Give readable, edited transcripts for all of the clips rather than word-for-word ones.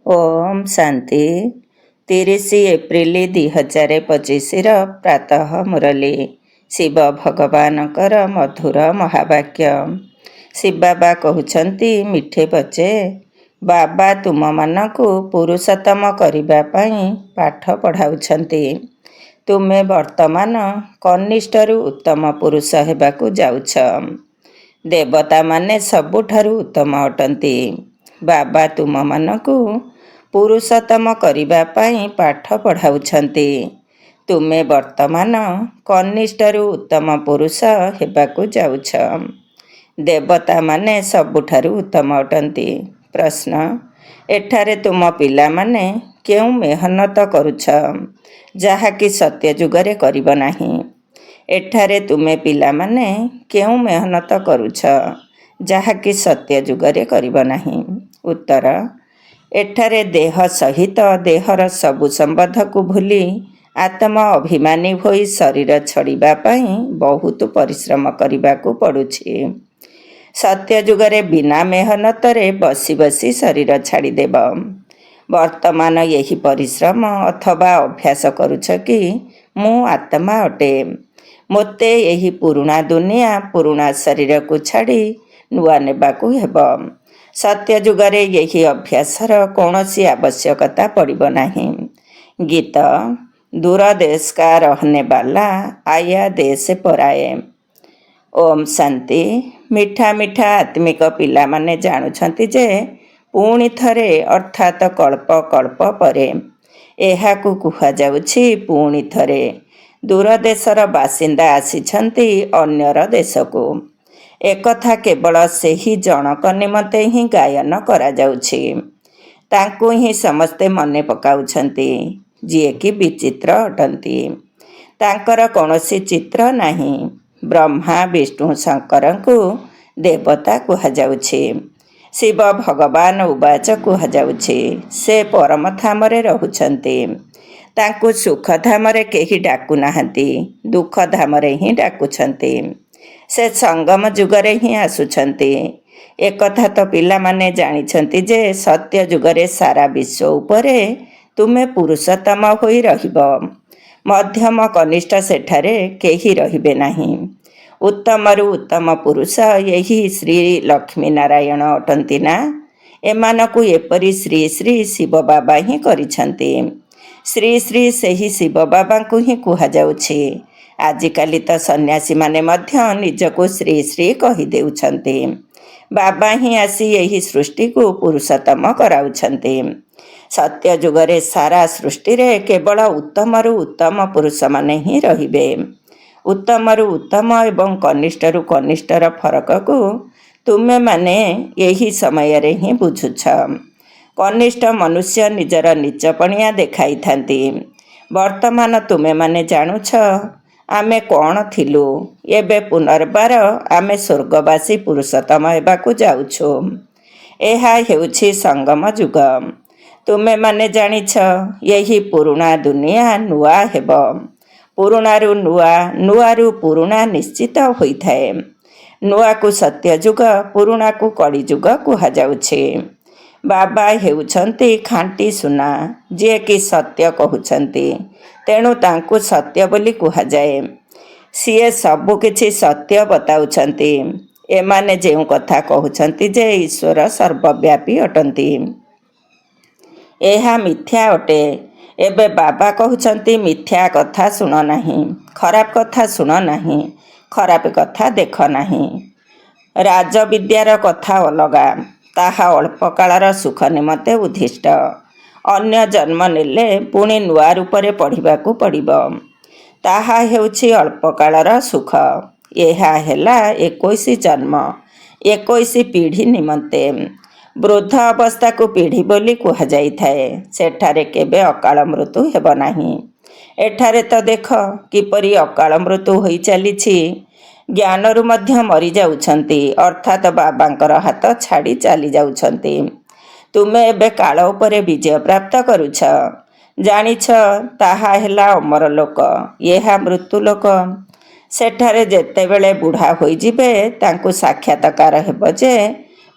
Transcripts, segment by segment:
ଓମ୍ ଶାନ୍ତି। 30 April 2025 ପ୍ରାତଃ ମୁରଲୀ। ଶିବ ଭଗବାନଙ୍କର ମଧୁର ମହାବାକ୍ୟ। ଶିବ ବାବା କହୁଛନ୍ତି, ମିଠେ ବଚେ ବାବା ତୁମମାନଙ୍କୁ ପୁରୁଷୋତ୍ତମ କରିବା ପାଇଁ ପାଠ ପଢ଼ାଉଛନ୍ତି। ତୁମେ ବର୍ତ୍ତମାନ କନିଷ୍ଠରୁ ଉତ୍ତମ ପୁରୁଷ ହେବାକୁ ଯାଉଛ। ଦେବତାମାନେ ସବୁଠାରୁ ଉତ୍ତମ ଅଟନ୍ତି। ବାବା ତୁମମାନଙ୍କୁ ପୁରୁଷୋତ୍ତମ କରିବା ପାଇଁ ପାଠ ପଢ଼ାଉଛନ୍ତି। ତୁମେ ବର୍ତ୍ତମାନ କନିଷ୍ଠରୁ ଉତ୍ତମ ପୁରୁଷ ହେବାକୁ ଯାଉଛ। ଦେବତାମାନେ ସବୁଠାରୁ ଉତ୍ତମ ଅଟନ୍ତି। ପ୍ରଶ୍ନ, ଏଠାରେ ତୁମ ପିଲାମାନେ କେଉଁ ମେହନତ କରୁଛ, ଯାହାକି ସତ୍ୟ ଯୁଗରେ କରିବ ନାହିଁ? ଏଠାରେ ତୁମେ ପିଲାମାନେ କେଉଁ ମେହନତ କରୁଛ, ଯାହାକି ସତ୍ୟ ଯୁଗରେ କରିବ ନାହିଁ? ଉତ୍ତର, ଏଠାରେ ଦେହ ସହିତ ଦେହର ସବୁ ସମ୍ବନ୍ଧକୁ ଭୁଲି ଆତ୍ମ ଅଭିମାନୀ ହୋଇ ଶରୀର ଛଡ଼ିବା ପାଇଁ ବହୁତ ପରିଶ୍ରମ କରିବାକୁ ପଡ଼ୁଛି। ସତ୍ୟ ଯୁଗରେ ବିନା ମେହନତରେ ବସି ବସି ଶରୀର ଛାଡ଼ିଦେବ। ବର୍ତ୍ତମାନ ଏହି ପରିଶ୍ରମ ଅଥବା ଅଭ୍ୟାସ କରୁଛ କି ମୁଁ ଆତ୍ମା ଅଟେ, ମୋତେ ଏହି ପୁରୁଣା ଦୁନିଆ ପୁରୁଣା ଶରୀରକୁ ଛାଡ଼ି ନୂଆ ନେବାକୁ ହେବ। ସତ୍ୟ ଯୁଗରେ ଏହି ଅଭ୍ୟାସର କୌଣସି ଆବଶ୍ୟକତା ପଡ଼ିବ ନାହିଁ। ଗୀତ, ଦୂର ଦେଶ କା ରହନେ ବାଲା ଆୟା ଦେଶ ପରାଏ। ଓମ୍ ଶାନ୍ତି। ମିଠା ମିଠା ଆତ୍ମିକ ପିଲାମାନେ ଜାଣୁଛନ୍ତି ଯେ ପୁଣି ଥରେ ଅର୍ଥାତ୍ କଳ୍ପ କଳ୍ପ ପରେ ଏହାକୁ କୁହାଯାଉଛି ପୁଣି ଥରେ ଦୂର ଦେଶର ବାସିନ୍ଦା ଆସିଛନ୍ତି ଅନ୍ୟର ଦେଶକୁ। ଏକଥା କେବଳ ସେହି ଜଣକ ନିମନ୍ତେ ହିଁ ଗାୟନ କରାଯାଉଛି। ତାଙ୍କୁ ହିଁ ସମସ୍ତେ ମନେ ପକାଉଛନ୍ତି, ଯିଏକି ବିଚିତ୍ର ଅଟନ୍ତି। ତାଙ୍କର କୌଣସି ଚିତ୍ର ନାହିଁ। ବ୍ରହ୍ମା ବିଷ୍ଣୁ ଶଙ୍କରଙ୍କୁ ଦେବତା କୁହାଯାଉଛି। ଶିବ ଭଗବାନ ଉବାଚ କୁହାଯାଉଛି। ସେ ପରମ ଧାମରେ ରହୁଛନ୍ତି। ତାଙ୍କୁ ସୁଖ ଧାମରେ କେହି ଡାକୁନାହାନ୍ତି, ଦୁଃଖ ଧାମରେ ହିଁ ଡାକୁଛନ୍ତି। ସେ ସଙ୍ଗମ ଯୁଗରେ ହିଁ ଆସୁଛନ୍ତି। ଏକଥା ତ ପିଲାମାନେ ଜାଣିଛନ୍ତି ଯେ ସତ୍ୟ ଯୁଗରେ ସାରା ବିଶ୍ୱ ଉପରେ ତୁମେ ପୁରୁଷୋତ୍ତମ ହୋଇ ରହିବ। ମଧ୍ୟମ କନିଷ୍ଠ ସେଠାରେ କେହି ରହିବେ ନାହିଁ। ଉତ୍ତମରୁ ଉତ୍ତମ ପୁରୁଷ ଏହି ଶ୍ରୀ ଲକ୍ଷ୍ମୀ ନାରାୟଣ ଅଟନ୍ତି ନା? ଏମାନଙ୍କୁ ଏପରି ଶ୍ରୀ ଶ୍ରୀ ଶିବ ବାବା ହିଁ କରିଛନ୍ତି। ଶ୍ରୀ ଶ୍ରୀ ସେହି ଶିବ ବାବାଙ୍କୁ ହିଁ କୁହାଯାଉଛି। ଆଜିକାଲି ତ ସନ୍ନ୍ୟାସୀମାନେ ମଧ୍ୟ ନିଜକୁ ଶ୍ରୀ ଶ୍ରୀ କହିଦେଉଛନ୍ତି। ବାବା ହିଁ ଆସି ଏହି ସୃଷ୍ଟିକୁ ପୁରୁଷୋତ୍ତମ କରାଉଛନ୍ତି। ସତ୍ୟ ଯୁଗରେ ସାରା ସୃଷ୍ଟିରେ କେବଳ ଉତ୍ତମରୁ ଉତ୍ତମ ପୁରୁଷମାନେ ହିଁ ରହିବେ। ଉତ୍ତମରୁ ଉତ୍ତମ ଏବଂ କନିଷ୍ଠରୁ କନିଷ୍ଠର ଫରକକୁ ତୁମେମାନେ ଏହି ସମୟରେ ହିଁ ବୁଝୁଛ। କନିଷ୍ଠ ମନୁଷ୍ୟ ନିଜର ନୀଚପଣିଆ ଦେଖାଇଥାନ୍ତି। ବର୍ତ୍ତମାନ ତୁମେମାନେ ଜାଣୁଛ ଆମେ କ'ଣ ଥିଲୁ। ଏବେ ପୁନର୍ବାର ଆମେ ସ୍ୱର୍ଗବାସୀ ପୁରୁଷୋତ୍ତମ ହେବାକୁ ଯାଉଛୁ। ଏହା ହେଉଛି ସଙ୍ଗମ ଯୁଗ। ତୁମେମାନେ ଜାଣିଛ ଏହି ପୁରୁଣା ଦୁନିଆ ନୂଆ ହେବ। ପୁରୁଣାରୁ ନୂଆ, ନୂଆରୁ ପୁରୁଣା ନିଶ୍ଚିତ ହୋଇଥାଏ। ନୂଆକୁ ସତ୍ୟ ଯୁଗ, ପୁରୁଣାକୁ କଳିଯୁଗ କୁହାଯାଉଛି। ବାବା ହେଉଛନ୍ତି ଖାଣ୍ଟି ସୁନା, ଯିଏକି ସତ୍ୟ କହୁଛନ୍ତି, ତେଣୁ ତାଙ୍କୁ ସତ୍ୟ ବୋଲି କୁହାଯାଏ। ସିଏ ସବୁ କିଛି ସତ୍ୟ ବତାଉଛନ୍ତି। ଏମାନେ ଯେଉଁ କଥା କହୁଛନ୍ତି ଯେ ଈଶ୍ୱର ସର୍ବବ୍ୟାପୀ ଅଟନ୍ତି, ଏହା ମିଥ୍ୟା ଅଟେ। ଏବେ ବାବା କହୁଛନ୍ତି ମିଥ୍ୟା କଥା ଶୁଣ ନାହିଁ, ଖରାପ କଥା ଶୁଣ ନାହିଁ, ଖରାପ କଥା ଦେଖ ନାହିଁ। ରାଜବିଦ୍ୟାର କଥା ଅଲଗା, ତାହା ଅଳ୍ପ କାଳର ସୁଖ ନିମନ୍ତେ ଉଦ୍ଦିଷ୍ଟ। ଅନ୍ୟ ଜନ୍ମ ନେଲେ ପୁଣି ନୂଆ ରୂପରେ ପଢ଼ିବାକୁ ପଡ଼ିବ। ତାହା ହେଉଛି ଅଳ୍ପ କାଳର ସୁଖ। ଏହା ହେଲା 21 ଜନ୍ମ, 21 ପିଢ଼ି ନିମନ୍ତେ। ବୃଦ୍ଧ ଅବସ୍ଥାକୁ ପିଢ଼ି ବୋଲି କୁହାଯାଇଥାଏ। ସେଠାରେ କେବେ ଅକାଳ ମୃତ୍ୟୁ ହେବ ନାହିଁ। ଏଠାରେ ତ ଦେଖ କିପରି ଅକାଳ ମୃତ୍ୟୁ ହୋଇ ଚାଲିଛି। ଜ୍ଞାନରୁ ମଧ୍ୟ ମରିଯାଉଛନ୍ତି, ଅର୍ଥାତ୍ ବାବାଙ୍କର ହାତ ଛାଡ଼ି ଚାଲି ଯାଉଛନ୍ତି। ତୁମେ ଏବେ କାଳ ଉପରେ ବିଜୟ ପ୍ରାପ୍ତ କରୁଛ। ଜାଣିଛ ତାହା ହେଲା ଅମର ଲୋକ, ଏହା ମୃତ୍ୟୁ ଲୋକ। ସେଠାରେ ଯେତେବେଳେ ବୁଢ଼ା ହୋଇଯିବେ ତାଙ୍କୁ ସାକ୍ଷାତକାର ହେବ ଯେ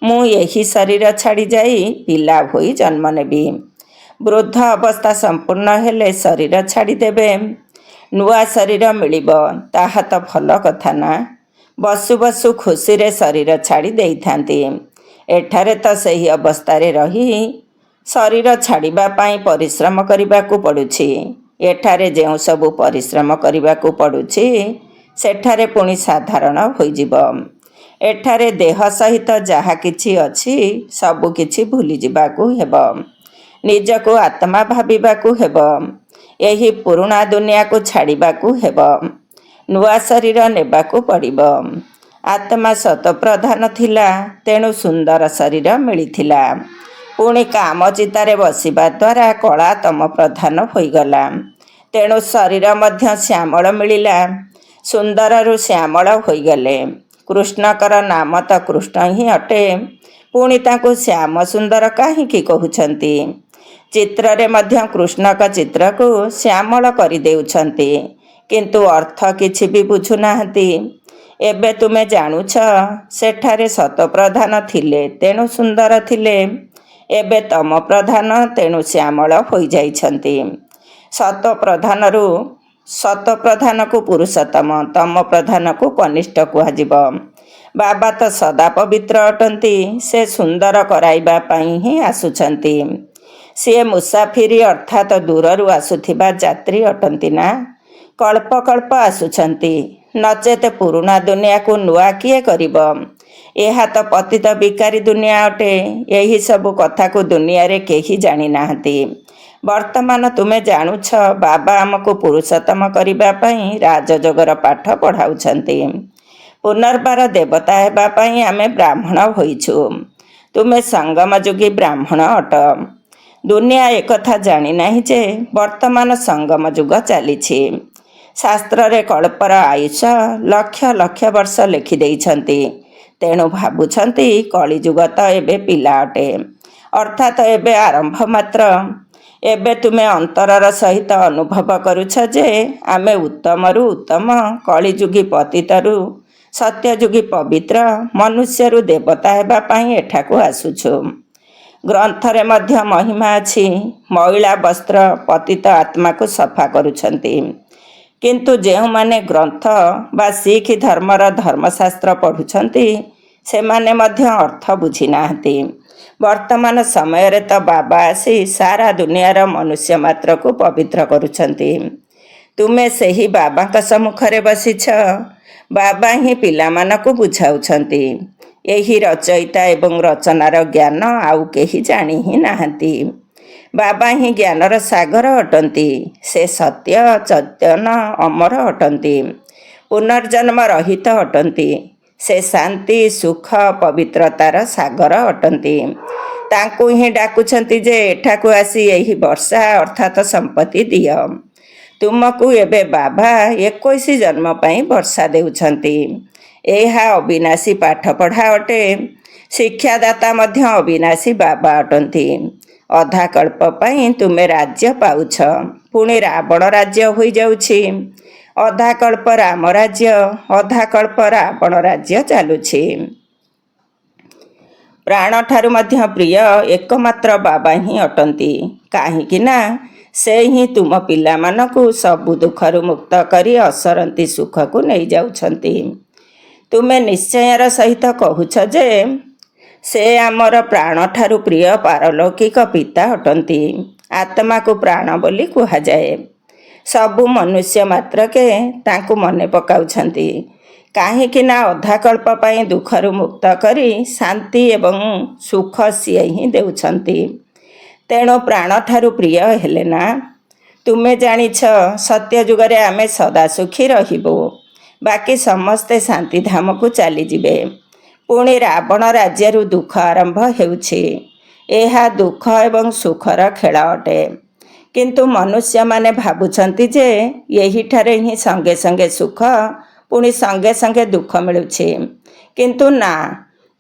ମୁଁ ଏହି ଶରୀର ଛାଡ଼ି ଯାଇ ପିଲା ହୋଇ ଜନ୍ମ ନେବି। ବୃଦ୍ଧ ଅବସ୍ଥା ସମ୍ପୂର୍ଣ୍ଣ ହେଲେ ଶରୀର ଛାଡ଼ିଦେବେ। ନୂଆ ଶରୀର ମିଳିବ, ତାହା ତ ଭଲ କଥା ନା। ବସୁ ବସୁ ଖୁସିରେ ଶରୀର ଛାଡ଼ି ଦେଇଥାନ୍ତି। ଏଠାରେ ତ ସେହି ଅବସ୍ଥାରେ ରହି ଶରୀର ଛାଡ଼ିବା ପାଇଁ ପରିଶ୍ରମ କରିବାକୁ ପଡ଼ୁଛି। ଏଠାରେ ଯେଉଁ ସବୁ ପରିଶ୍ରମ କରିବାକୁ ପଡ଼ୁଛି ସେଠାରେ ପୁଣି ସାଧାରଣ ହୋଇଯିବ। ଏଠାରେ ଦେହ ସହିତ ଯାହା କିଛି ଅଛି ସବୁ କିଛି ଭୁଲିଯିବାକୁ ହେବ। ନିଜକୁ ଆତ୍ମା ଭାବିବାକୁ ହେବ। ଏହି ପୁରୁଣା ଦୁନିଆକୁ ଛାଡ଼ିବାକୁ ହେବ। ନୂଆ ଶରୀର ନେବାକୁ ପଡ଼ିବ। ଆତ୍ମା ସତପ୍ରଧାନ ଥିଲା, ତେଣୁ ସୁନ୍ଦର ଶରୀର ମିଳିଥିଲା। ପୁଣି କାମ ଚିତାରେ ବସିବା ଦ୍ୱାରା କଳା ତମ ପ୍ରଧାନ ହୋଇଗଲା। ତେଣୁ ଶରୀର ମଧ୍ୟ ଶ୍ୟାମଳ ମିଳିଲା। ସୁନ୍ଦରରୁ ଶ୍ୟାମଳ ହୋଇଗଲେ। କୃଷ୍ଣଙ୍କର ନାମ ତ କୃଷ୍ଣ ହିଁ ଅଟେ। ପୁଣି ତାଙ୍କୁ ଶ୍ୟାମ ସୁନ୍ଦର କାହିଁକି କହୁଛନ୍ତି? ଚିତ୍ରରେ ମଧ୍ୟ କୃଷ୍ଣଙ୍କ ଚିତ୍ରକୁ ଶ୍ୟାମଳ କରିଦେଉଛନ୍ତି, କିନ୍ତୁ ଅର୍ଥ କିଛି ବି ବୁଝୁନାହାନ୍ତି। ଏବେ ତୁମେ ଜାଣୁଛ, ସେଠାରେ ସତପ୍ରଧାନ ଥିଲେ ତେଣୁ ସୁନ୍ଦର ଥିଲେ। ଏବେ ତମ ପ୍ରଧାନ, ତେଣୁ ଶ୍ୟାମଳ ହୋଇଯାଇଛନ୍ତି। ସତପ୍ରଧାନକୁ ପୁରୁଷୋତ୍ତମ, ତମ ପ୍ରଧାନକୁ କନିଷ୍ଠ କୁହାଯିବ। ବାବା ତ ସଦା ପବିତ୍ର ଅଟନ୍ତି। ସେ ସୁନ୍ଦର କରାଇବା ପାଇଁ ହିଁ ଆସୁଛନ୍ତି। ସିଏ ମୁସାଫିରି ଅର୍ଥାତ୍ ଦୂରରୁ ଆସୁଥିବା ଯାତ୍ରୀ ଅଟନ୍ତି ନା। କଳ୍ପ କଳ୍ପ ଆସୁଛନ୍ତି, ନଚେତ ପୁରୁଣା ଦୁନିଆକୁ ନୂଆ କିଏ କରିବ? ଏହା ତ ପତିତ ବିକାରୀ ଦୁନିଆ ଅଟେ। ଏହି ସବୁ କଥାକୁ ଦୁନିଆରେ କେହି ଜାଣିନାହାନ୍ତି। ବର୍ତ୍ତମାନ ତୁମେ ଜାଣୁଛ, ବାବା ଆମକୁ ପୁରୁଷୋତ୍ତମ କରିବା ପାଇଁ ରାଜଯୋଗର ପାଠ ପଢ଼ାଉଛନ୍ତି। ପୁନର୍ବାର ଦେବତା ହେବା ପାଇଁ ଆମେ ବ୍ରାହ୍ମଣ ହୋଇଛୁ। ତୁମେ ସଙ୍ଗମଯୋଗୀ ବ୍ରାହ୍ମଣ ଅଟ। ଦୁନିଆ ଏକଥା ଜାଣିନାହିଁ ଯେ ବର୍ତ୍ତମାନ ସଙ୍ଗମ ଯୁଗ ଚାଲିଛି। ଶାସ୍ତ୍ରରେ କଳ୍ପର ଆୟୁଷ ଲକ୍ଷ ଲକ୍ଷ ବର୍ଷ ଲେଖିଦେଇଛନ୍ତି। ତେଣୁ ଭାବୁଛନ୍ତି କଳିଯୁଗ ତ ଏବେ ପିଲା ଅଟେ, ଅର୍ଥାତ୍ ଏବେ ଆରମ୍ଭ ମାତ୍ର। ଏବେ ତୁମେ ଅନ୍ତରର ସହିତ ଅନୁଭବ କରୁଛ ଯେ ଆମେ ଉତ୍ତମରୁ ଉତ୍ତମ, କଳିଯୁଗୀ ପତିତରୁ ସତ୍ୟଯୁଗୀ ପବିତ୍ର, ମନୁଷ୍ୟରୁ ଦେବତା ହେବା ପାଇଁ ଏଠାକୁ ଆସୁଛୁ। ଗ୍ରନ୍ଥରେ ମଧ୍ୟ ମହିମା ଅଛି। ମଇଳା ବସ୍ତ୍ର ପତିତ ଆତ୍ମାକୁ ସଫା କରୁଛନ୍ତି। କିନ୍ତୁ ଯେଉଁମାନେ ଗ୍ରନ୍ଥ ବା ଶିଖ ଧର୍ମର ଧର୍ମଶାସ୍ତ୍ର ପଢ଼ୁଛନ୍ତି, ସେମାନେ ମଧ୍ୟ ଅର୍ଥ ବୁଝିନାହାନ୍ତି। ବର୍ତ୍ତମାନ ସମୟରେ ତ ବାବା ଆସି ସାରା ଦୁନିଆର ମନୁଷ୍ୟ ମାତ୍ରକୁ ପବିତ୍ର କରୁଛନ୍ତି। ତୁମେ ସେହି ବାବାଙ୍କ ସମ୍ମୁଖରେ ବସିଛ। ବାବା ହିଁ ପିଲାମାନଙ୍କୁ ବୁଝାଉଛନ୍ତି। ଏହି ରଚୟିତା ଏବଂ ରଚନାର ଜ୍ଞାନ ଆଉ କେହି ଜାଣି ହିଁ ନାହାନ୍ତି। ବାବା ହିଁ ଜ୍ଞାନର ସାଗର ଅଟନ୍ତି। ସେ ସତ୍ୟ, ଚୈତନ୍ୟ, ଅମର ଅଟନ୍ତି। ପୁନର୍ଜନ୍ମ ରହିତ ଅଟନ୍ତି। ସେ ଶାନ୍ତି, ସୁଖ, ପବିତ୍ରତାର ସାଗର ଅଟନ୍ତି। ତାଙ୍କୁ ହିଁ ଡାକୁଛନ୍ତି ଯେ ଏଠାକୁ ଆସି ଏହି ବର୍ଷା ଅର୍ଥାତ୍ ସମ୍ପତ୍ତି ଦିଅ। ତୁମକୁ ଏବେ ବାବା 21 ଜନ୍ମ ପାଇଁ ବର୍ଷା ଦେଉଛନ୍ତି। ଏହା ଅବିନାଶୀ ପାଠପଢ଼ା ଅଟେ। ଶିକ୍ଷାଦାତା ମଧ୍ୟ ଅବିନାଶୀ ବାବା ଅଟନ୍ତି। ଅଧା କଳ୍ପ ପାଇଁ ତୁମେ ରାଜ୍ୟ ପାଉଛ, ପୁଣି ରାବଣ ରାଜ୍ୟ ହୋଇଯାଉଛି। ଅଧା କଳ୍ପ ରାମ ରାଜ୍ୟ, ଅଧା କଳ୍ପ ରାବଣ ରାଜ୍ୟ ଚାଲୁଛି। ପ୍ରାଣଠାରୁ ମଧ୍ୟ ପ୍ରିୟ ଏକମାତ୍ର ବାବା ହିଁ ଅଟନ୍ତି। କାହିଁକି ନା ସେ ହିଁ ତୁମ ପିଲାମାନଙ୍କୁ ସବୁ ଦୁଃଖରୁ ମୁକ୍ତ କରି ଅସରନ୍ତି ସୁଖକୁ ନେଇଯାଉଛନ୍ତି। ତୁମେ ନିଶ୍ଚୟର ସହିତ କହୁଛ ଯେ ସେ ଆମର ପ୍ରାଣଠାରୁ ପ୍ରିୟ ପାରଲୌକିକ ପିତା ଅଟନ୍ତି। ଆତ୍ମାକୁ ପ୍ରାଣ ବୋଲି କୁହାଯାଏ। ସବୁ ମନୁଷ୍ୟ ମାତ୍ରକେ ତାଙ୍କୁ ମନେ ପକାଉଛନ୍ତି। କାହିଁକି ନା ଅଧାକଳ୍ପ ପାଇଁ ଦୁଃଖରୁ ମୁକ୍ତ କରି ଶାନ୍ତି ଏବଂ ସୁଖ ସିଏ ହିଁ ଦେଉଛନ୍ତି। ତେଣୁ ପ୍ରାଣଠାରୁ ପ୍ରିୟ ହେଲେ ନା। ତୁମେ ଜାଣିଛ, ସତ୍ୟ ଯୁଗରେ ଆମେ ସଦା ସୁଖୀ ରହିବୁ। ବାକି ସମସ୍ତେ ଶାନ୍ତିଧାମକୁ ଚାଲିଯିବେ। ପୁଣି ରାବଣ ରାଜ୍ୟରୁ ଦୁଃଖ ଆରମ୍ଭ ହେଉଛି। ଏହା ଦୁଃଖ ଏବଂ ସୁଖର ଖେଳ ଅଟେ। କିନ୍ତୁ ମନୁଷ୍ୟମାନେ ଭାବୁଛନ୍ତି ଯେ ଏହିଠାରେ ହିଁ ସଙ୍ଗେ ସଙ୍ଗେ ସୁଖ, ପୁଣି ସଙ୍ଗେ ସଙ୍ଗେ ଦୁଃଖ ମିଳୁଛି। କିନ୍ତୁ ନା,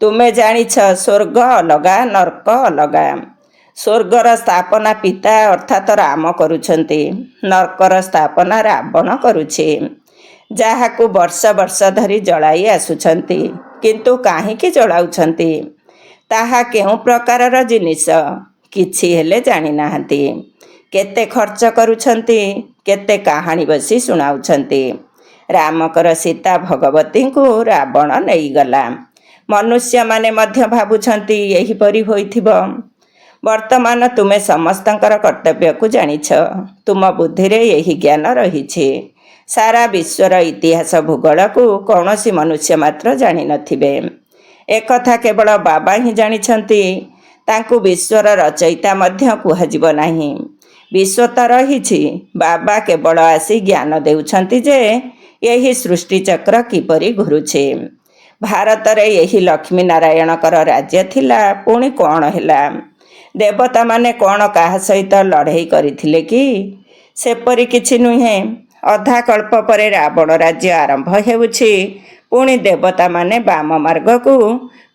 ତୁମେ ଜାଣିଛ ସ୍ୱର୍ଗ ଅଲଗା, ନର୍କ ଅଲଗା। ସ୍ୱର୍ଗର ସ୍ଥାପନା ପିତା ଅର୍ଥାତ୍ ରାମ କରୁଛନ୍ତି। ନର୍କର ସ୍ଥାପନା ରାବଣ କରୁଛି, ଯାହାକୁ ବର୍ଷ ବର୍ଷ ଧରି ଜଳାଇ ଆସୁଛନ୍ତି। କିନ୍ତୁ କାହିଁକି ଜଳାଉଛନ୍ତି? ତାହା କେଉଁ ପ୍ରକାରର ଜିନିଷ କିଛି ହେଲେ ଜାଣିନାହାନ୍ତି। କେତେ ଖର୍ଚ୍ଚ କରୁଛନ୍ତି, କେତେ କାହାଣୀ ବସି ଶୁଣାଉଛନ୍ତି। ରାମଙ୍କର ସୀତା ଭଗବତୀଙ୍କୁ ରାବଣ ନେଇଗଲା। ମନୁଷ୍ୟମାନେ ମଧ୍ୟ ଭାବୁଛନ୍ତି ଏହିପରି ହୋଇଥିବ। ବର୍ତ୍ତମାନ ତୁମେ ସମସ୍ତଙ୍କର କର୍ତ୍ତବ୍ୟକୁ ଜାଣିଛ। ତୁମ ବୁଦ୍ଧିରେ ଏହି ଜ୍ଞାନ ରହିଛି। ସାରା ବିଶ୍ୱର ଇତିହାସ ଭୂଗୋଳକୁ କୌଣସି ମନୁଷ୍ୟ ମାତ୍ର ଜାଣିନଥିବେ। ଏକଥା କେବଳ ବାବା ହିଁ ଜାଣିଛନ୍ତି। ତାଙ୍କୁ ବିଶ୍ୱର ରଚୟିତା ମଧ୍ୟ କୁହାଯିବ ନାହିଁ। ବିଶ୍ୱ ତ ରହିଛି, ବାବା କେବଳ ଆସି ଜ୍ଞାନ ଦେଉଛନ୍ତି ଯେ ଏହି ସୃଷ୍ଟିଚକ୍ର କିପରି ଘୁରୁଛି। ଭାରତରେ ଏହି ଲକ୍ଷ୍ମୀ ନାରାୟଣଙ୍କର ରାଜ୍ୟ ଥିଲା, ପୁଣି କ'ଣ ହେଲା? ଦେବତାମାନେ କ'ଣ କାହା ସହିତ ଲଢ଼େଇ କରିଥିଲେ କି? ସେପରି କିଛି ନୁହେଁ। ଅଧା କଳ୍ପ ପରେ ରାବଣ ରାଜ୍ୟ ଆରମ୍ଭ ହେଉଛି। ପୁଣି ଦେବତାମାନେ ବାମ ମାର୍ଗକୁ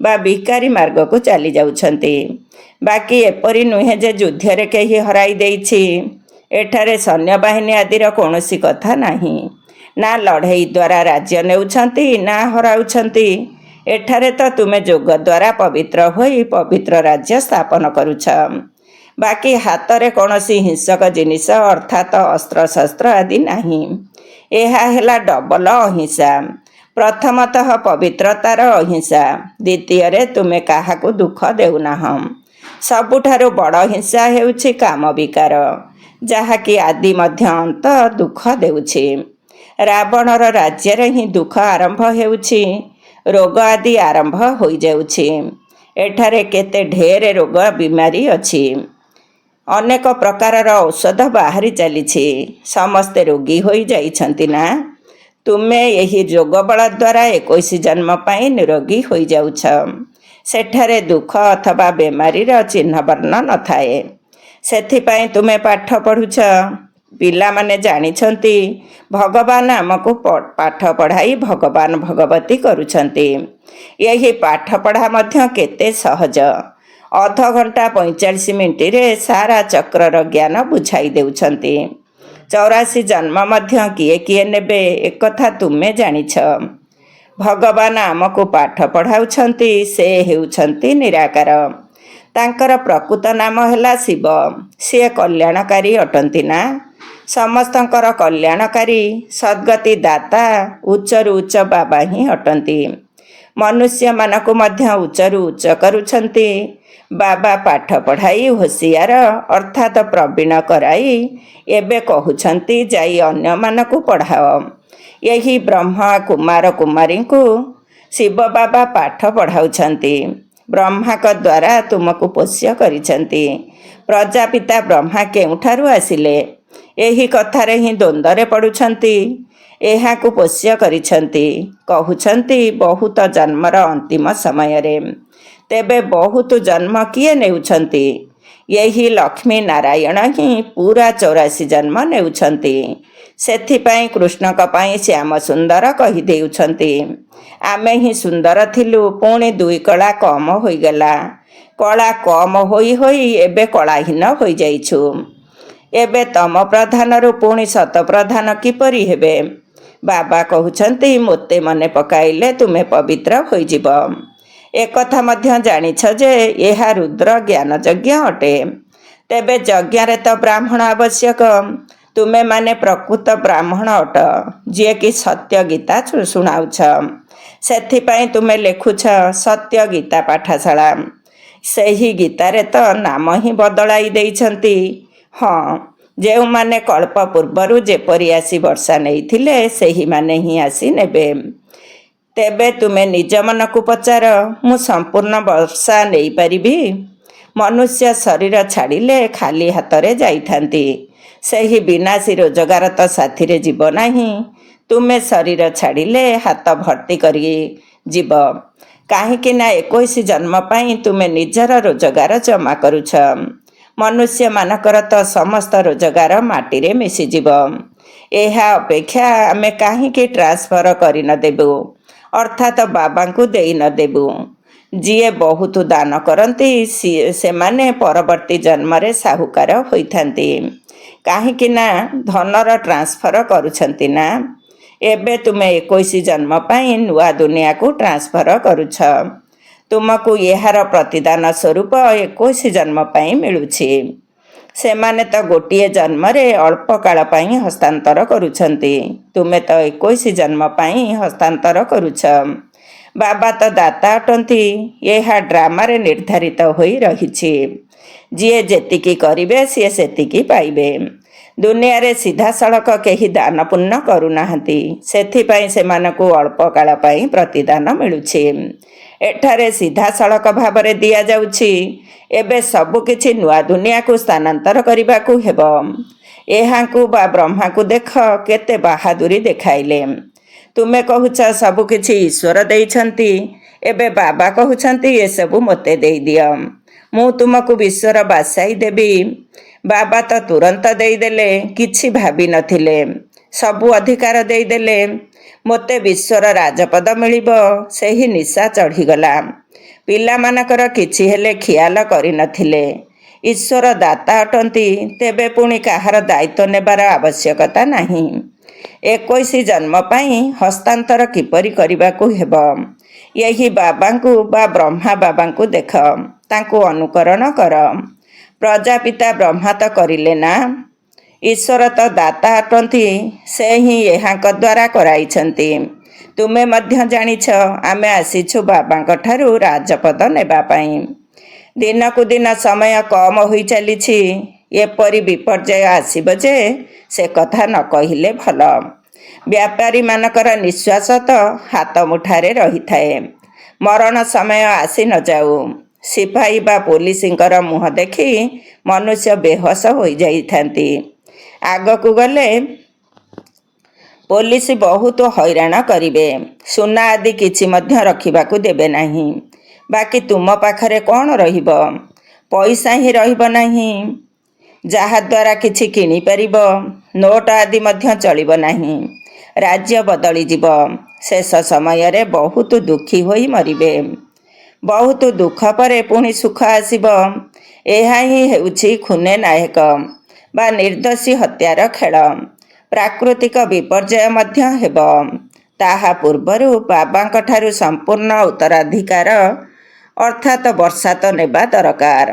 ବା ବିକାରୀ ମାର୍ଗକୁ ଚାଲି ଯାଉଛନ୍ତି। ବାକି ଏପରି ନୁହେଁ ଯେ ଯୁଦ୍ଧରେ କେହି ହରାଇ ଦେଇଛି। ଏଠାରେ ସୈନ୍ୟବାହିନୀ ଆଦିର କୌଣସି କଥା ନାହିଁ। ନା ଲଢ଼େଇ ଦ୍ୱାରା ରାଜ୍ୟ ନେଉଛନ୍ତି, ନା ହରାଉଛନ୍ତି। ଏଠାରେ ତ ତୁମେ ଯୋଗ ଦ୍ୱାରା ପବିତ୍ର ହୋଇ ପବିତ୍ର ରାଜ୍ୟ ସ୍ଥାପନ କରୁଛ। ବାକି ହାତରେ କୌଣସି ହିଂସକ ଜିନିଷ ଅର୍ଥାତ୍ ଅସ୍ତ୍ରଶସ୍ତ୍ର ଆଦି ନାହିଁ। ଏହା ହେଲା ଡବଲ ଅହିଂସା। ପ୍ରଥମତଃ ପବିତ୍ରତାର ଅହିଂସା, ଦ୍ୱିତୀୟରେ ତୁମେ କାହାକୁ ଦୁଃଖ ଦେଉନାହଁ। ସବୁଠାରୁ ବଡ଼ ହିଂସା ହେଉଛି କାମ ବିକାର, ଯାହାକି ଆଦି ମଧ୍ୟ ଅନ୍ତ ଦୁଃଖ ଦେଉଛି। ରାବଣର ରାଜ୍ୟରେ ହିଁ ଦୁଃଖ ଆରମ୍ଭ ହେଉଛି। ରୋଗ ଆଦି ଆରମ୍ଭ ହୋଇଯାଉଛି। ଏଠାରେ କେତେ ଢେର ରୋଗ ବିମାରୀ ଅଛି। ଅନେକ ପ୍ରକାରର ଔଷଧ ବାହାରି ଚାଲିଛି। ସମସ୍ତେ ରୋଗୀ ହୋଇଯାଇଛନ୍ତି ନା? ତୁମେ ଏହି ଯୋଗ ବଳ ଦ୍ୱାରା 21 ଜନ୍ମ ପାଇଁ ନିରୋଗୀ ହୋଇଯାଉଛ। ସେଠାରେ ଦୁଃଖ ଅଥବା ବେମାରୀର ଚିହ୍ନବର୍ଣ୍ଣ ନଥାଏ। ସେଥିପାଇଁ ତୁମେ ପାଠ ପଢ଼ୁଛ। ପିଲାମାନେ ଜାଣିଛନ୍ତି ଭଗବାନ ଆମକୁ ପାଠ ପଢ଼ାଇ ଭଗବାନ ଭଗବତୀ କରୁଛନ୍ତି। ଏହି ପାଠପଢ଼ା ମଧ୍ୟ କେତେ ସହଜ। ଅଧଘଣ୍ଟା 45 ମିନିଟରେ ସାରା ଚକ୍ରର ଜ୍ଞାନ ବୁଝାଇ ଦେଉଛନ୍ତି। 84 ଜନ୍ମ ମଧ୍ୟ କିଏ କିଏ ନେବେ ଏକଥା ତୁମେ ଜାଣିଛ। ଭଗବାନ ଆମକୁ ପାଠ ପଢ଼ାଉଛନ୍ତି। ସେ ହେଉଛନ୍ତି ନିରାକାର। ତାଙ୍କର ପ୍ରକୃତ ନାମ ହେଲା ଶିବ। ସିଏ କଲ୍ୟାଣକାରୀ ଅଟନ୍ତି ନା? ସମସ୍ତଙ୍କର କଲ୍ୟାଣକାରୀ, ସଦ୍ଗତି ଦାତା ଉଚ୍ଚରୁ ଉଚ୍ଚ ବାବା ହିଁ ଅଟନ୍ତି। ମନୁଷ୍ୟମାନଙ୍କୁ ମଧ୍ୟ ଉଚ୍ଚରୁ ଉଚ୍ଚ କରୁଛନ୍ତି। ବାବା ପାଠ ପଢ଼ାଇ ହୋସିଆର ଅର୍ଥାତ୍ ପ୍ରବୀଣ କରାଇ ଏବେ କହୁଛନ୍ତି ଯାଇ ଅନ୍ୟମାନଙ୍କୁ ପଢ଼ାଅ। ଏହି ବ୍ରହ୍ମା କୁମାର କୁମାରୀଙ୍କୁ ଶିବ ବାବା ପାଠ ପଢ଼ାଉଛନ୍ତି। ବ୍ରହ୍ମାଙ୍କ ଦ୍ୱାରା ତୁମକୁ ପୋଷ୍ୟ କରିଛନ୍ତି। ପ୍ରଜାପିତା ବ୍ରହ୍ମା କେଉଁଠାରୁ ଆସିଲେ? ଏହି କଥାରେ ହିଁ ଦ୍ୱନ୍ଦ୍ୱରେ ପଡ଼ୁଛନ୍ତି। ଏହାକୁ ପୋଷ୍ୟ କରିଛନ୍ତି। କହୁଛନ୍ତି ବହୁତ ଜନ୍ମର ଅନ୍ତିମ ସମୟରେ। ତେବେ ବହୁତ ଜନ୍ମ କିଏ ନେଉଛନ୍ତି? ଏହି ଲକ୍ଷ୍ମୀ ନାରାୟଣ ହିଁ ପୁରା 84 ଜନ୍ମ ନେଉଛନ୍ତି। ସେଥିପାଇଁ କୃଷ୍ଣଙ୍କ ପାଇଁ ଶ୍ୟାମ ସୁନ୍ଦର କହିଦେଉଛନ୍ତି। ଆମେ ହିଁ ସୁନ୍ଦର ଥିଲୁ, ପୁଣି 2 କଳା କମ ହୋଇଗଲା। କଳା କମ ହୋଇ ହୋଇ ଏବେ କଳାହୀନ ହୋଇଯାଇଛୁ। ଏବେ ତମ ପ୍ରଧାନରୁ ପୁଣି ଶତ ପ୍ରଧାନ କିପରି ହେବେ? ବାବା କହୁଛନ୍ତି ମୋତେ ମନେ ପକାଇଲେ ତୁମେ ପବିତ୍ର ହୋଇଯିବ। ଏକଥା ମଧ୍ୟ ଜାଣିଛ ଯେ ଏହା ରୁଦ୍ର ଜ୍ଞାନ ଯଜ୍ଞ ଅଟେ। ତେବେ ଯଜ୍ଞରେ ତ ବ୍ରାହ୍ମଣ ଆବଶ୍ୟକ। ତୁମେମାନେ ପ୍ରକୃତ ବ୍ରାହ୍ମଣ ଅଟ, ଯିଏକି ସତ୍ୟ ଗୀତା ଶୁଣାଉଛ। ସେଥିପାଇଁ ତୁମେ ଲେଖୁଛ ସତ୍ୟ ଗୀତା ପାଠଶାଳା। ସେହି ଗୀତାରେ ତ ନାମ ହିଁ ବଦଳାଇ ଦେଇଛନ୍ତି। ହଁ, ଯେଉଁମାନେ କଳ୍ପ ପୂର୍ବରୁ ଯେପରି ଆସି ବର୍ଷା ନେଇଥିଲେ ସେହିମାନେ ହିଁ ଆସି ନେବେ। ତେବେ ତୁମେ ନିଜ ମନକୁ ପଚାର, ମୁଁ ସମ୍ପୂର୍ଣ୍ଣ ବର୍ଷା ନେଇପାରିବି? ମନୁଷ୍ୟ ଶରୀର ଛାଡ଼ିଲେ ଖାଲି ହାତରେ ଯାଇଥାନ୍ତି। ସେହି ବିନାଶୀ ରୋଜଗାର ତ ସାଥିରେ ଯିବ ନାହିଁ। ତୁମେ ଶରୀର ଛାଡ଼ିଲେ ହାତ ଭର୍ତ୍ତି କରି ଯିବ। କାହିଁକି ନା 21 ଜନ୍ମ ପାଇଁ ତୁମେ ନିଜର ରୋଜଗାର ଜମା କରୁଛ। ମନୁଷ୍ୟମାନଙ୍କର ତ ସମସ୍ତ ରୋଜଗାର ମାଟିରେ ମିଶିଯିବ। ଏହା ଅପେକ୍ଷା ଆମେ କାହିଁକି ଟ୍ରାନ୍ସଫର କରି ନ ଦେବୁ, ଅର୍ଥାତ୍ ବାବାଙ୍କୁ ଦେଇ ନ ଦେବୁ। ଯିଏ ବହୁତ ଦାନ କରନ୍ତି ସେମାନେ ପରବର୍ତ୍ତୀ ଜନ୍ମରେ ସାହୁକାର ହୋଇଥାନ୍ତି। କାହିଁକି ନା ଧନର ଟ୍ରାନ୍ସଫର କରୁଛନ୍ତି ନା। ଏବେ ତୁମେ 21 ଜନ୍ମ ପାଇଁ ନୂଆ ଦୁନିଆକୁ ଟ୍ରାନ୍ସଫର କରୁଛ। ତୁମକୁ ଏହାର ପ୍ରତିଦାନ ସ୍ୱରୂପ 21 ଜନ୍ମ ପାଇଁ ମିଳୁଛି। ସେମାନେ ତ ଗୋଟିଏ ଜନ୍ମରେ ଅଳ୍ପ କାଳ ପାଇଁ ହସ୍ତାନ୍ତର କରୁଛନ୍ତି, ତୁମେ ତ 21 ଜନ୍ମ ପାଇଁ ହସ୍ତାନ୍ତର କରୁଛ। ବାବା ତ ଦାତା ଅଟନ୍ତି, ଏହା ଡ୍ରାମାରେ ନିର୍ଦ୍ଧାରିତ ହୋଇ ରହିଛି। ଯିଏ ଯେତିକି କରିବେ ସିଏ ସେତିକି ପାଇବେ। ଦୁନିଆରେ ସିଧାସଳଖ କେହି ଦାନ ପୁଣ୍ୟ କରୁନାହାନ୍ତି, ସେଥିପାଇଁ ସେମାନଙ୍କୁ ଅଳ୍ପ କାଳ ପାଇଁ ପ୍ରତିଦାନ ମିଳୁଛି। ଏଠାରେ ସିଧାସଳଖ ଭାବରେ ଦିଆଯାଉଛି। ଏବେ ସବୁକିଛି ନୂଆ ଦୁନିଆକୁ ସ୍ଥାନାନ୍ତର କରିବାକୁ ହେବ। ଏହାଙ୍କୁ ବା ବ୍ରହ୍ମାକୁ ଦେଖ କେତେ ବାହାଦୁରୀ ଦେଖାଇଲେ। ତୁମେ କହୁଛ ସବୁକିଛି ଈଶ୍ୱର ଦେଇଛନ୍ତି। ଏବେ ବାବା କହୁଛନ୍ତି ଏସବୁ ମୋତେ ଦେଇଦିଅ, ମୁଁ ତୁମକୁ ବିଶ୍ୱର ବାସାଇ ଦେବି। ବାବା ତ ତୁରନ୍ତ ଦେଇଦେଲେ, କିଛି ଭାବିନଥିଲେ, ସବୁ ଅଧିକାର ଦେଇଦେଲେ। ମୋତେ ବିଶ୍ୱର ରାଜପଦ ମିଳିବ, ସେହି ନିଶା ଚଢ଼ିଗଲା। ପିଲାମାନଙ୍କର କିଛି ହେଲେ ଖିଆଲ କରିନଥିଲେ। ଈଶ୍ୱର ଦାତା ଅଟନ୍ତି, ତେବେ ପୁଣି କାହାର ଦାୟିତ୍ୱ ନେବାର ଆବଶ୍ୟକତା ନାହିଁ। 21 ଜନ୍ମ ପାଇଁ ହସ୍ତାନ୍ତର କିପରି କରିବାକୁ ହେବ? ଏହି ବାବାଙ୍କୁ ବା ବ୍ରହ୍ମା ବାବାଙ୍କୁ ଦେଖ, ତାଙ୍କୁ ଅନୁକରଣ କର। ପ୍ରଜାପିତା ବ୍ରହ୍ମା ତ କରିଲେ ନା। ଈଶ୍ୱର ତ ଦାତା ଅଟନ୍ତି, ସେ ହିଁ ଏହାଙ୍କ ଦ୍ୱାରା କରାଇଛନ୍ତି। ତୁମେ ମଧ୍ୟ ଜାଣିଛ ଆମେ ଆସିଛୁ ବାବାଙ୍କ ଠାରୁ ରାଜପଦ ନେବା ପାଇଁ। ଦିନକୁ ଦିନ ସମୟ କମ୍ ହୋଇ ଚାଲିଛି। ଏପରି ବିପର୍ଯ୍ୟୟ ଆସିବ ଯେ ସେ କଥା ନ କହିଲେ ଭଲ। ବ୍ୟାପାରୀମାନଙ୍କର ନିଶ୍ୱାସ ତ ହାତ ମୁଠାରେ ରହିଥାଏ। ମରଣ ସମୟ ଆସି ନ ଯାଉ, ସିପାହୀ ବା ପୋଲିସଙ୍କର ମୁହଁ ଦେଖି ମନୁଷ୍ୟ ବେହୋସ ହୋଇଯାଇଥାନ୍ତି। ଆଗକୁ ଗଲେ ପୋଲିସ ବହୁତ ହଇରାଣ କରିବେ। ସୁନା ଆଦି କିଛି ମଧ୍ୟ ରଖିବାକୁ ଦେବେ ନାହିଁ। ବାକି ତୁମ ପାଖରେ କ'ଣ ରହିବ? ପଇସା ହିଁ ରହିବ ନାହିଁ, ଯାହାଦ୍ୱାରା କିଛି କିଣିପାରିବ। ନୋଟ ଆଦି ମଧ୍ୟ ଚଳିବ ନାହିଁ। ରାଜ୍ୟ ବଦଳିଯିବ। ଶେଷ ସମୟରେ ବହୁତ ଦୁଃଖୀ ହୋଇ ମରିବେ। ବହୁତ ଦୁଃଖ ପରେ ପୁଣି ସୁଖ ଆସିବ। ଏହା ହିଁ ହେଉଛି ଖୁନେ ନାୟକ ବା ନିର୍ଦ୍ଦୋଷୀ ହତ୍ୟାର ଖେଳ। ପ୍ରାକୃତିକ ବିପର୍ଯ୍ୟୟ ମଧ୍ୟ ହେବ। ତାହା ପୂର୍ବରୁ ବାବାଙ୍କ ଠାରୁ ସମ୍ପୂର୍ଣ୍ଣ ଉତ୍ତରାଧିକାର ଅର୍ଥାତ୍ ବର୍ଷା ତ ନେବା ଦରକାର।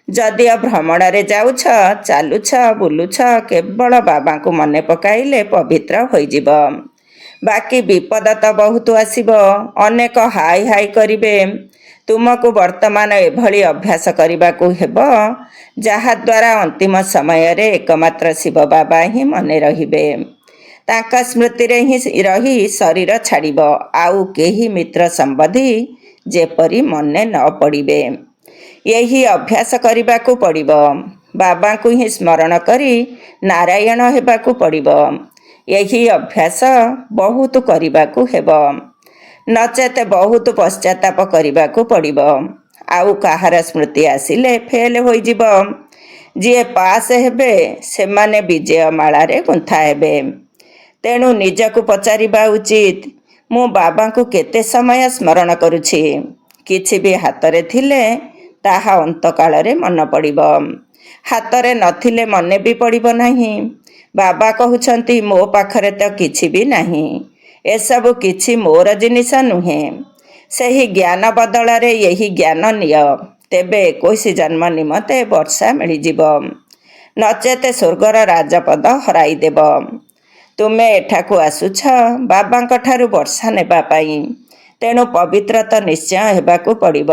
ଯଦିଓ ଭ୍ରମଣରେ ଯାଉଛ, ଚାଲୁଛ, ବୁଲୁଛ, କେବଳ ବାବାଙ୍କୁ ମନେ ପକାଇଲେ ପବିତ୍ର ହୋଇଯିବ। ବାକି ବିପଦ ତ ବହୁତ ଆସିବ। ଅନେକ ହାଇ ହାଇ କରିବେ। ତୁମକୁ ବର୍ତ୍ତମାନ ଏଭଳି ଅଭ୍ୟାସ କରିବାକୁ ହେବ, ଯାହାଦ୍ୱାରା ଅନ୍ତିମ ସମୟରେ ଏକମାତ୍ର ଶିବ ବାବା ହିଁ ମନେ ରହିବେ। ତାଙ୍କ ସ୍ମୃତିରେ ହିଁ ରହି ଶରୀର ଛାଡ଼ିବ। ଆଉ କେହି ମିତ୍ର ସମ୍ବନ୍ଧୀ ଯେପରି ମନେ ନ ପଡ଼ିବେ। ଏହି ଅଭ୍ୟାସ କରିବାକୁ ପଡ଼ିବ। ବାବାଙ୍କୁ ହିଁ ସ୍ମରଣ କରି ନାରାୟଣ ହେବାକୁ ପଡ଼ିବ। ଏହି ଅଭ୍ୟାସ ବହୁତ କରିବାକୁ ହେବ, ନଚେତ୍ ବହୁତ ପଶ୍ଚାତାପ କରିବାକୁ ପଡ଼ିବ। ଆଉ କାହାର ସ୍ମୃତି ଆସିଲେ ଫେଲ ହୋଇଯିବ। ଯିଏ ପାସ୍ ହେବେ ସେମାନେ ବିଜୟ ମାଳାରେ ଗୁନ୍ଥା ହେବେ। ତେଣୁ ନିଜକୁ ପଚାରିବା ଉଚିତ, ମୁଁ ବାବାଙ୍କୁ କେତେ ସମୟ ସ୍ମରଣ କରୁଛି? କିଛି ବି ହାତରେ ଥିଲେ ତାହା ଅନ୍ତକାଳରେ ମନେ ପଡ଼ିବ, ହାତରେ ନଥିଲେ ମନେ ବି ପଡ଼ିବ ନାହିଁ। ବାବା କହୁଛନ୍ତି ମୋ ପାଖରେ ତ କିଛି ବି ନାହିଁ, ଏସବୁ କିଛି ମୋର ଜିନିଷ ନୁହେଁ। ସେହି ଜ୍ଞାନ ବଦଳରେ ଏହି ଜ୍ଞାନ ନିଅ, ତେବେ 21 ଜନ୍ମ ନିମନ୍ତେ ବର୍ଷା ମିଳିଯିବ, ନଚେତ୍ ସ୍ୱର୍ଗର ରାଜପଦ ହରାଇଦେବ। ତୁମେ ଏଠାକୁ ଆସୁଛ ବାବାଙ୍କ ଠାରୁ ବର୍ଷା ନେବା ପାଇଁ, ତେଣୁ ପବିତ୍ର ତ ନିଶ୍ଚୟ ହେବାକୁ ପଡ଼ିବ,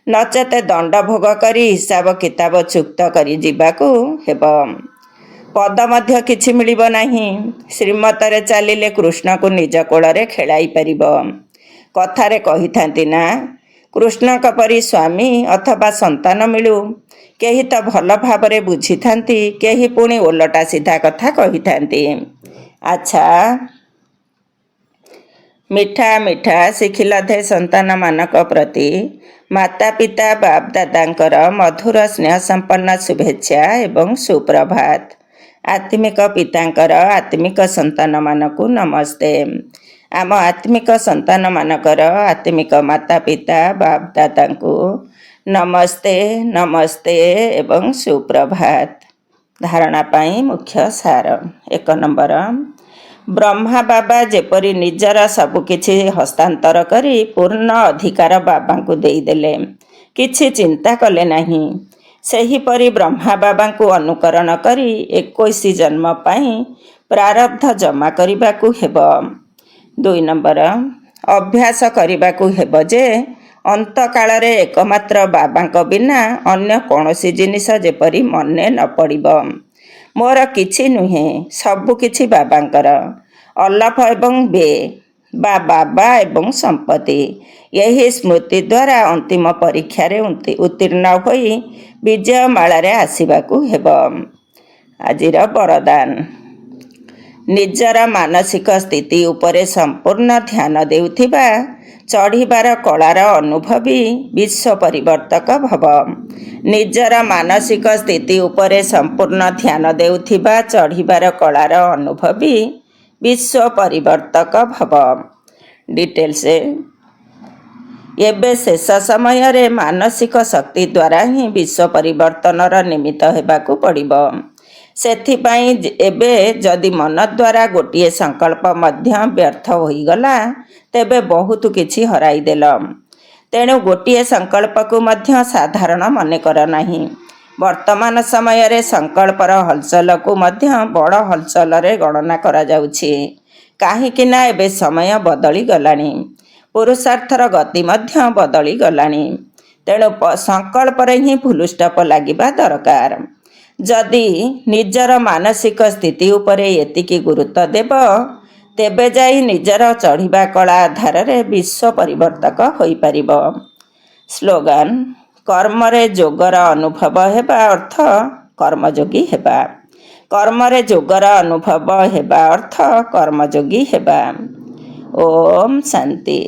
ନଚେତ୍ ଦଣ୍ଡ ଭୋଗ କରି ହିସାବ କିତାବ ଚୁକ୍ତ କରି ଯିବାକୁ ହେବ। ପଦ ମଧ୍ୟ କିଛି ମିଳିବ ନାହିଁ। ଶ୍ରୀମତରେ ଚାଲିଲେ କୃଷ୍ଣକୁ ନିଜ କୋଳରେ ଖେଳାଇ ପାରିବ। କଥାରେ କହିଥାନ୍ତି ନା, କୃଷ୍ଣଙ୍କ ପରି ସ୍ୱାମୀ ଅଥବା ସନ୍ତାନ ମିଳୁ। କେହି ତ ଭଲ ଭାବରେ ବୁଝିଥାନ୍ତି, କେହି ପୁଣି ଓଲଟା ସିଧା କଥା କହିଥାନ୍ତି। ଆଚ୍ଛା, ମିଠା ମିଠା ଶିଖିଲଧେ ସନ୍ତାନମାନଙ୍କ ପ୍ରତି ମାତା ପିତା ବାପ୍ ଦାଦାଙ୍କର ମଧୁର ସ୍ନେହ ସମ୍ପନ୍ନ ଶୁଭେଚ୍ଛା ଏବଂ ସୁପ୍ରଭାତ। ଆତ୍ମିକ ପିତାଙ୍କର ଆତ୍ମିକ ସନ୍ତାନମାନଙ୍କୁ ନମସ୍ତେ। ଆମ ଆତ୍ମିକ ସନ୍ତାନମାନଙ୍କର ଆତ୍ମିକ ମାତା ପିତା ବାପ୍ ଦାଦାଙ୍କୁ ନମସ୍ତେ, ନମସ୍ତେ ଏବଂ ସୁପ୍ରଭାତ। ଧାରଣା ପାଇଁ ମୁଖ୍ୟ ସାର। 1 ନମ୍ବର, ବ୍ରହ୍ମା ବାବା ଯେପରି ନିଜର ସବୁକିଛି ହସ୍ତାନ୍ତର କରି ପୂର୍ଣ୍ଣ ଅଧିକାର ବାବାଙ୍କୁ ଦେଇଦେଲେ, କିଛି ଚିନ୍ତା କଲେ ନାହିଁ, ସେହିପରି ବ୍ରହ୍ମା ବାବାଙ୍କୁ ଅନୁକରଣ କରି 21 ଜନ୍ମ ପାଇଁ ପ୍ରାରବ୍ଧ ଜମା କରିବାକୁ ହେବ। 2 ନମ୍ବର, ଅଭ୍ୟାସ କରିବାକୁ ହେବ ଯେ ଅନ୍ତକାଳରେ ଏକମାତ୍ର ବାବାଙ୍କ ବିନା ଅନ୍ୟ କୌଣସି ଜିନିଷ ଯେପରି ମନେ ନ ପଡ଼ିବ। ମୋର କିଛି ନୁହେଁ, ସବୁକିଛି ବାବାଙ୍କର। ଅଲଫ ଏବଂ ବେ ବା ବାବା ଏବଂ ସମ୍ପତ୍ତି, ଏହି ସ୍ମୃତି ଦ୍ୱାରା ଅନ୍ତିମ ପରୀକ୍ଷାରେ ଉତ୍ତୀର୍ଣ୍ଣ ହୋଇ ବିଜୟମାଳାରେ ଆସିବାକୁ ହେବ। ଆଜିର ବରଦାନ। ନିଜର ମାନସିକ ସ୍ଥିତି ଉପରେ ସମ୍ପୂର୍ଣ୍ଣ ଧ୍ୟାନ ଦେଉଥିବା ଚଢ଼ିବାର କଳାର ଅନୁଭବୀ ବିଶ୍ୱ ପରିବର୍ତ୍ତକ ଭବ। ନିଜର ମାନସିକ ସ୍ଥିତି ଉପରେ ସମ୍ପୂର୍ଣ୍ଣ ଧ୍ୟାନ ଦେଉଥିବା ଚଢ଼ିବାର କଳାର ଅନୁଭବୀ ବିଶ୍ୱ ପରିବର୍ତ୍ତକ ଭବ। ଡିଟେଲ୍ସ। ଏବେ ଶେଷ ସମୟରେ ମାନସିକ ଶକ୍ତି ଦ୍ୱାରା ହିଁ ବିଶ୍ୱ ପରିବର୍ତ୍ତନର ନିମିତ୍ତ ହେବାକୁ ପଡ଼ିବ। ସେଥିପାଇଁ ଏବେ ଯଦି ମନ ଦ୍ୱାରା ଗୋଟିଏ ସଂକଳ୍ପ ମଧ୍ୟ ବ୍ୟର୍ଥ ହୋଇଗଲା, ତେବେ ବହୁତ କିଛି ହରାଇଦେଲ। ତେଣୁ ଗୋଟିଏ ସଂକଳ୍ପକୁ ମଧ୍ୟ ସାଧାରଣ ମନେକର ନାହିଁ। ବର୍ତ୍ତମାନ ସମୟରେ ସଂକଳ୍ପର ହଲଚଲକୁ ମଧ୍ୟ ବଡ଼ ହଲଚଲରେ ଗଣନା କରାଯାଉଛି। କାହିଁକି ନା ଏବେ ସମୟ ବଦଳିଗଲାଣି, ପୁରୁଷାର୍ଥର ଗତି ମଧ୍ୟ ବଦଳିଗଲାଣି। ତେଣୁ ସଂକଳ୍ପରେ ହିଁ ଫୁଲଷ୍ଟପ୍ ଲାଗିବା ଦରକାର। ଯଦି ନିଜର ମାନସିକ ସ୍ଥିତି ଉପରେ ଏତିକି ଗୁରୁତ୍ୱ ଦେବ, ତେବେ ଯାଇ ନିଜର ଚଢ଼ିବା କଳା ଆଧାରରେ ବିଶ୍ୱ ପରିବର୍ତ୍ତକ ହୋଇପାରିବ। ସ୍ଲୋଗାନ। କର୍ମରେ ଯୋଗର ଅନୁଭବ ହେବା ଅର୍ଥ କର୍ମଯୋଗୀ ହେବା। କର୍ମରେ ଯୋଗର ଅନୁଭବ ହେବା ଅର୍ଥ କର୍ମଯୋଗୀ ହେବା। ଓମ୍ ଶାନ୍ତି।